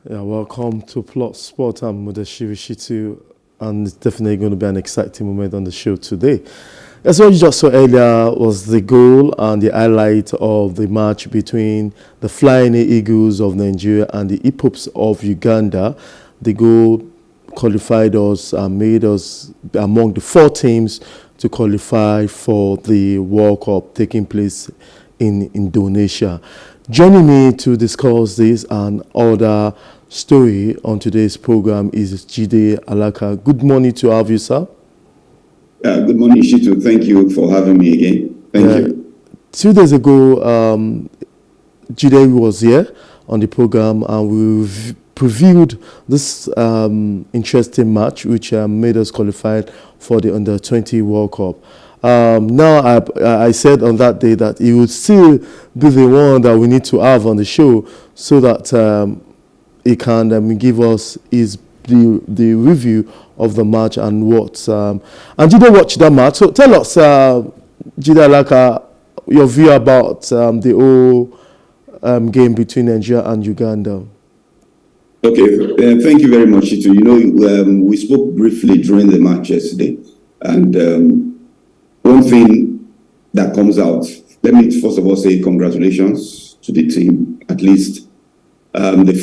Yeah, welcome to Plot Sport. I'm Mudashiru Shitu, and it's definitely going to be an exciting moment on the show today. As what you just saw earlier was the goal and the highlight of the match between the Flying Eagles of Nigeria and the Hip Hops of Uganda. The goal qualified us and made us among the 4 teams to qualify for the World Cup taking place in Indonesia. Joining me to discuss this and other story on today's program is Jide Alaka. Good morning to have you, sir. Good morning, Shitu. Thank you for having me again. Thank you. 2 days ago, Jide was here on the program and we previewed this interesting match which made us qualified for the Under-20 World Cup. Now, I said on that day that he would still be the one that we need to have on the show so that he can give us the review of the match and what. And Jide watched that match. So tell us, Jide Alaka, your view about the whole game between Nigeria and Uganda. Okay, thank you very much, Shitu. You know, we spoke briefly during the match yesterday, and one thing that comes out, let me first of all say congratulations to the team. At least the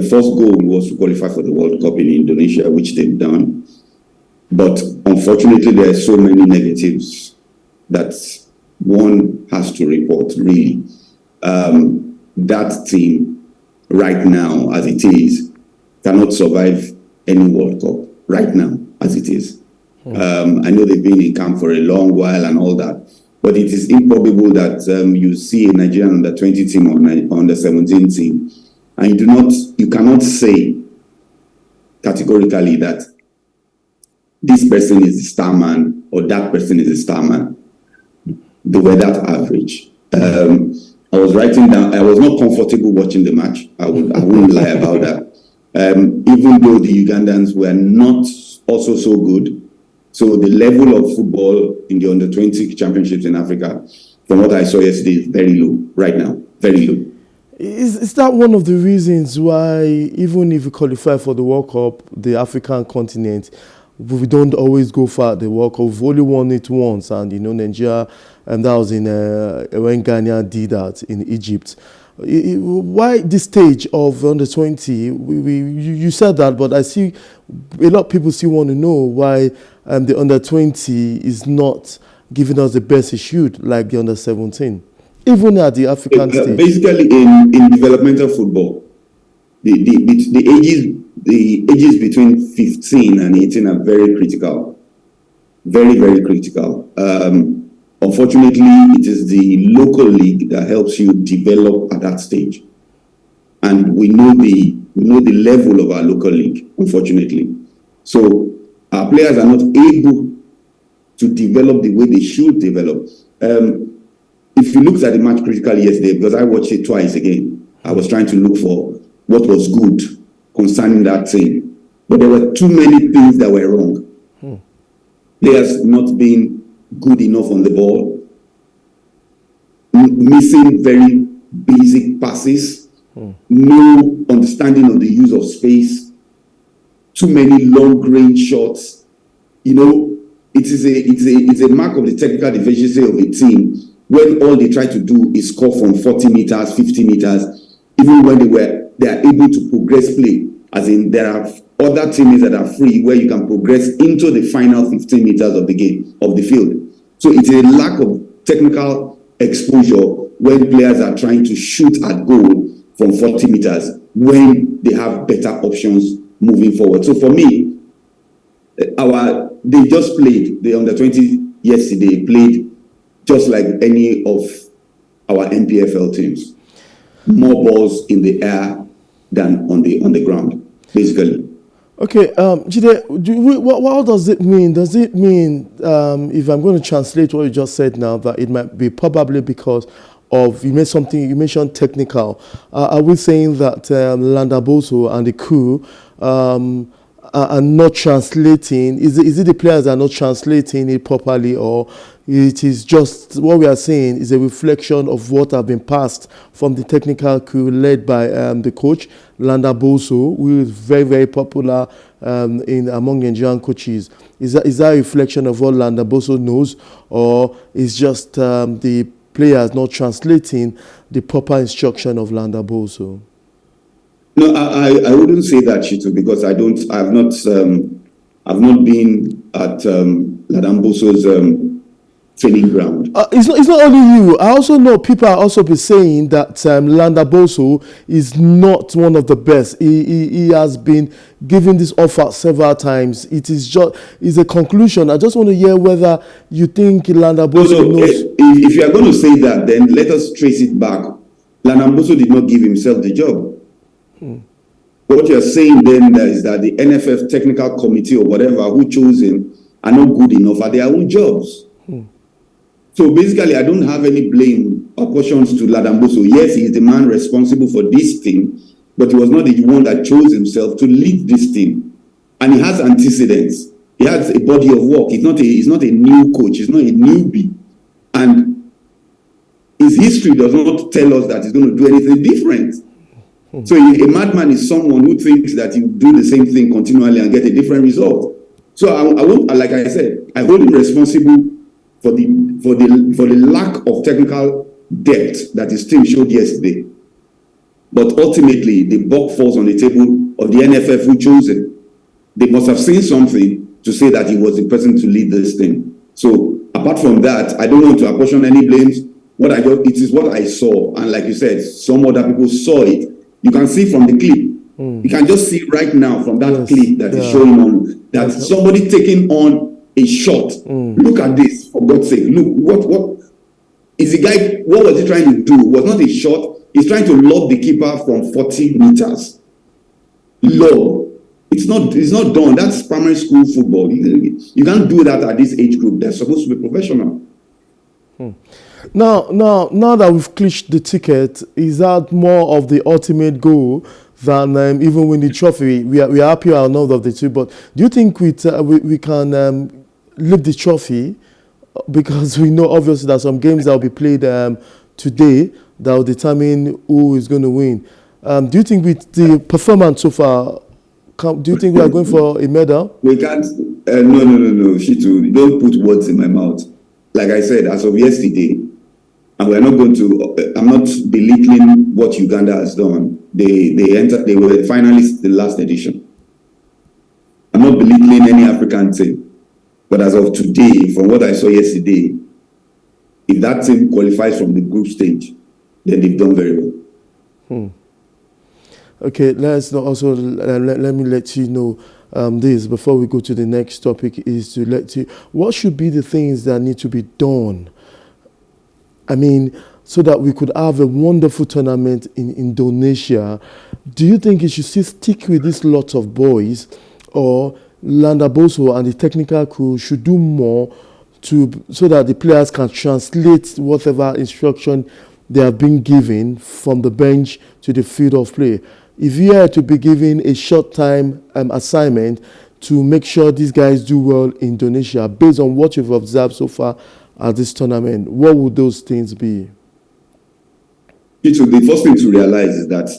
first goal was to qualify for the World Cup in Indonesia, which they've done. But unfortunately, there are so many negatives that one has to report, really. That team, right now, as it is, cannot survive any World Cup, right now, as it is. I know they've been in camp for a long while and all that, but it is improbable that you see a Nigerian under-20 team or under-17 team, and you cannot say categorically that this person is the star man or that person is the star man. They were that average. I was writing down, I was not comfortable watching the match. I wouldn't lie about that. Even though the Ugandans were not also so good. So the level of football in the under-20 championships in Africa, from what I saw yesterday, is very low right now, very low. Is that one of the reasons why, even if we qualify for the World Cup, the African continent, we don't always go for the World Cup? We've only won it once, and Nigeria, and that was in when Ghana did that in Egypt. Why this stage of under-20? You said that, but I see a lot of people still want to know why the under-20 is not giving us the best it should, like the under-17, even at the African stage. Basically, in developmental football, the ages between 15 and 18 are very critical, very, very critical. Unfortunately, it is the local league that helps you develop at that stage. And we know the level of our local league, unfortunately. So our players are not able to develop the way they should develop. If you looked at the match critically yesterday, because I watched it twice again, I was trying to look for what was good concerning that team. But there were too many things that were wrong. Players not being good enough on the ball, missing very basic passes, no understanding of the use of space, too many long-range shots. It's a mark of the technical deficiency of a team when all they try to do is score from 40 meters, 50 meters, even when they are able to progress play. As in, there are other teams that are free where you can progress into the final 15 meters of the game, of the field. So it's a lack of technical exposure when players are trying to shoot at goal from 40 meters when they have better options moving forward. So for me, they just played, the under-20 yesterday played just like any of our NPFL teams. More balls in the air than on the ground, basically. Okay, Jide, what does it mean? Does it mean, if I'm going to translate what you just said now, that it might be probably because of, you mentioned technical. Are we saying that Landaboso and the crew are not translating? Is it the players that are not translating it properly, or it is just what we are saying is a reflection of what have been passed from the technical crew led by the coach Landa Boso, who is very, very popular in among Nigerian coaches. Is that a reflection of what Landa Boso knows, or is just the players not translating the proper instruction of Landa Boso? No, I wouldn't say that, Shitu, because I've not been at Landa Boso's training ground. It's not only you. I also know people are also be saying that Landa Boso is not one of the best. He has been given this offer several times. It's a conclusion. I just want to hear whether you think Landa Boso knows. If you are going to say that, then let us trace it back. Landa Boso did not give himself the job. What you're saying then is that the NFF technical committee or whatever who chose him are not good enough at their own jobs. So basically, I don't have any blame or portions to Landa Boso. Yes, he is the man responsible for this team, but he was not the one that chose himself to lead this team. And he has antecedents. He has a body of work. He's not a new coach. He's not a newbie. And his history does not tell us that he's going to do anything different. So a madman is someone who thinks that he will do the same thing continually and get a different result. So I won't, like I said, I hold him responsible for the lack of technical depth that his team showed yesterday. But ultimately, the buck falls on the table of the NFF who chose him. They must have seen something to say that he was the person to lead this team. So apart from that, I don't want to apportion any blames. It is what I saw, and like you said, some other people saw it. You can see from the clip. You can just see right now from that clip that is showing on that somebody taking on a shot. Look at this, for God's sake. Look, what is the guy? What was he trying to do? It was not a shot. He's trying to lob the keeper from 40 meters. Lob. It's not done. That's primary school football. You can't do that at this age group. They're supposed to be professional. Now that we've clinched the ticket, is that more of the ultimate goal than even win the trophy? We are happy or not of the two, but do you think we can lift the trophy? Because we know obviously that some games that will be played today that will determine who is going to win. Do you think with the performance so far, do you think we are going for a medal? We can't. No, Shitu, don't put words in my mouth. Like I said, as of yesterday, and we're not going to. I'm not belittling what Uganda has done. They were finalists the last edition. I'm not belittling any African team, but as of today, from what I saw yesterday, if that team qualifies from the group stage, then they've done very well. Okay, let's also let me let you know this before we go to the next topic, is to let you what should be the things that need to be done. I mean, so that we could have a wonderful tournament in Indonesia. Do you think it should still stick with this lot of boys, or Landa Boso and the technical crew should do more so that the players can translate whatever instruction they have been given from the bench to the field of play? If you are to be given a short-time assignment to make sure these guys do well in Indonesia, based on what you've observed so far at this tournament, what would those things be? The first thing to realize is that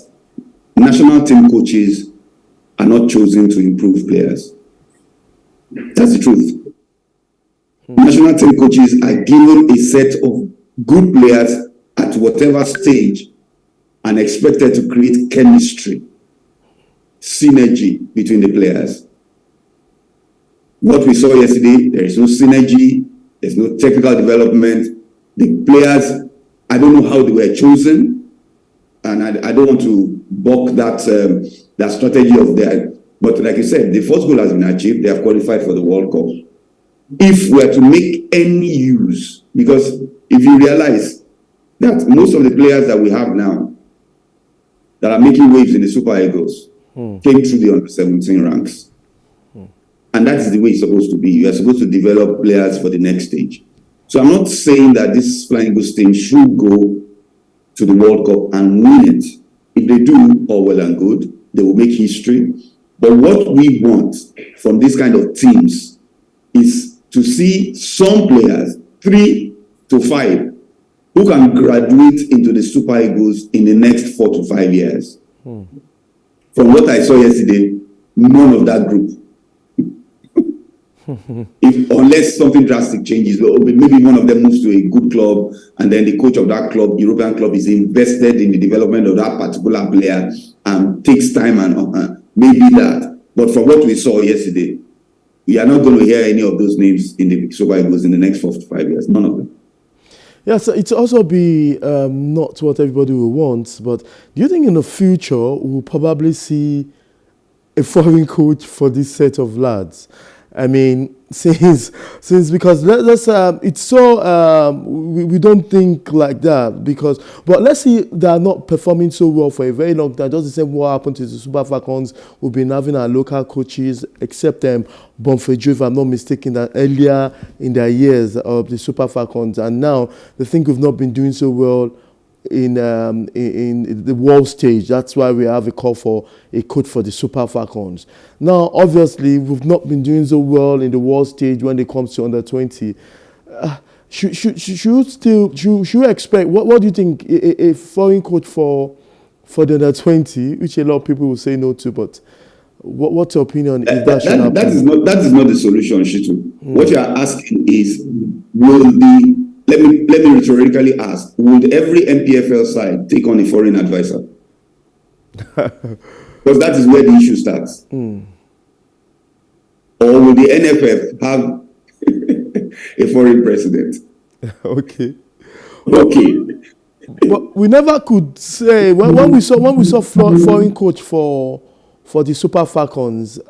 national team coaches are not chosen to improve players. That's the truth. National team coaches are given a set of good players at whatever stage and expected to create chemistry, synergy between the players. What we saw yesterday, there is no synergy, there's no technical development. The players, I don't know how they were chosen, and I don't want to balk that strategy of theirs. But like you said, the first goal has been achieved. They have qualified for the World Cup. If we are to make any use, because if you realize that most of the players that we have now that are making waves in the Super Eagles came through the under-17 ranks. And that is the way it's supposed to be. You are supposed to develop players for the next stage. So I'm not saying that this Flying Eagles team should go to the World Cup and win it. If they do, all well and good. They will make history. But what we want from this kind of teams is to see some players 3 to 5 who can graduate into the Super Eagles in the next 4 to 5 years. From what I saw yesterday, none of that group. Unless something drastic changes, maybe one of them moves to a good club, and then the coach of that club, European club, is invested in the development of that particular player and takes time and maybe that. But from what we saw yesterday, we are not going to hear any of those names in the Super Eagles in the next 4 to 5 years. None of them. Yeah, so it's also be not what everybody will want, but do you think in the future we'll probably see a foreign coach for this set of lads? I mean, since because it's so we don't think like that but let's see, they are not performing so well for a very long time. Just the same what happened to the Super Falcons. We've been having our local coaches, except Bonfejo, if I'm not mistaken, that earlier in their years of the Super Falcons, and now they think we've not been doing so well in the world stage. That's why we have a call for a coach for the Super Falcons. Now, obviously, we've not been doing so well in the world stage when it comes to under 20. Should you expect? What do you think a foreign coach for the under 20, which a lot of people will say no to? But what's your opinion if that should happen? That is not the solution, Shitu. What you are asking is, will the Let me rhetorically ask, would every MPFL side take on a foreign advisor? Because that is where the issue starts. Or will the NFF have a foreign president? Okay. But we never could say, when we saw foreign coach for the Super Falcons,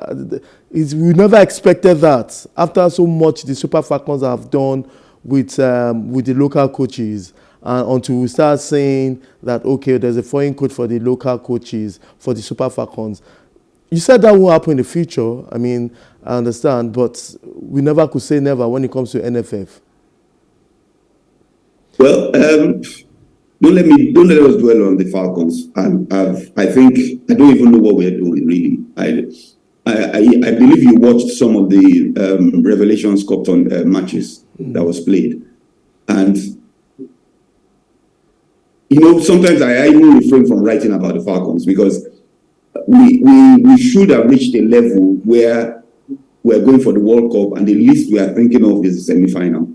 we never expected that. After so much the Super Falcons have done with the local coaches, and until we start saying that, okay, there's a foreign coach for the local coaches for the Super Falcons. You said that will happen in the future. I mean, I understand, but we never could say never when it comes to NFF. Well, don't let us dwell on the Falcons. I think I don't even know what we're doing really. I believe you watched some of the Revelations Cup matches that was played, and sometimes I even refrain from writing about the Falcons because we should have reached a level where we're going for the World Cup, and the least we are thinking of is the semi-final.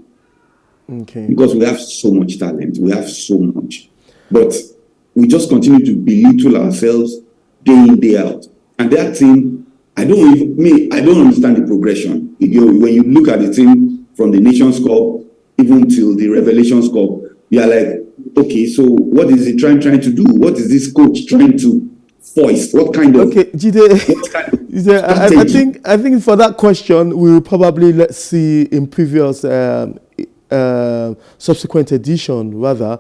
Okay. Because we have so much talent, we have so much, but we just continue to belittle ourselves day in, day out, and that team. I don't understand the progression. When you look at the team from the Nations Cup even till the Revelations Cup, you are like, okay, so what is he trying to do? What is this coach trying to foist? What kind of? Okay, Jide, I think for that question we will probably see in previous subsequent edition rather.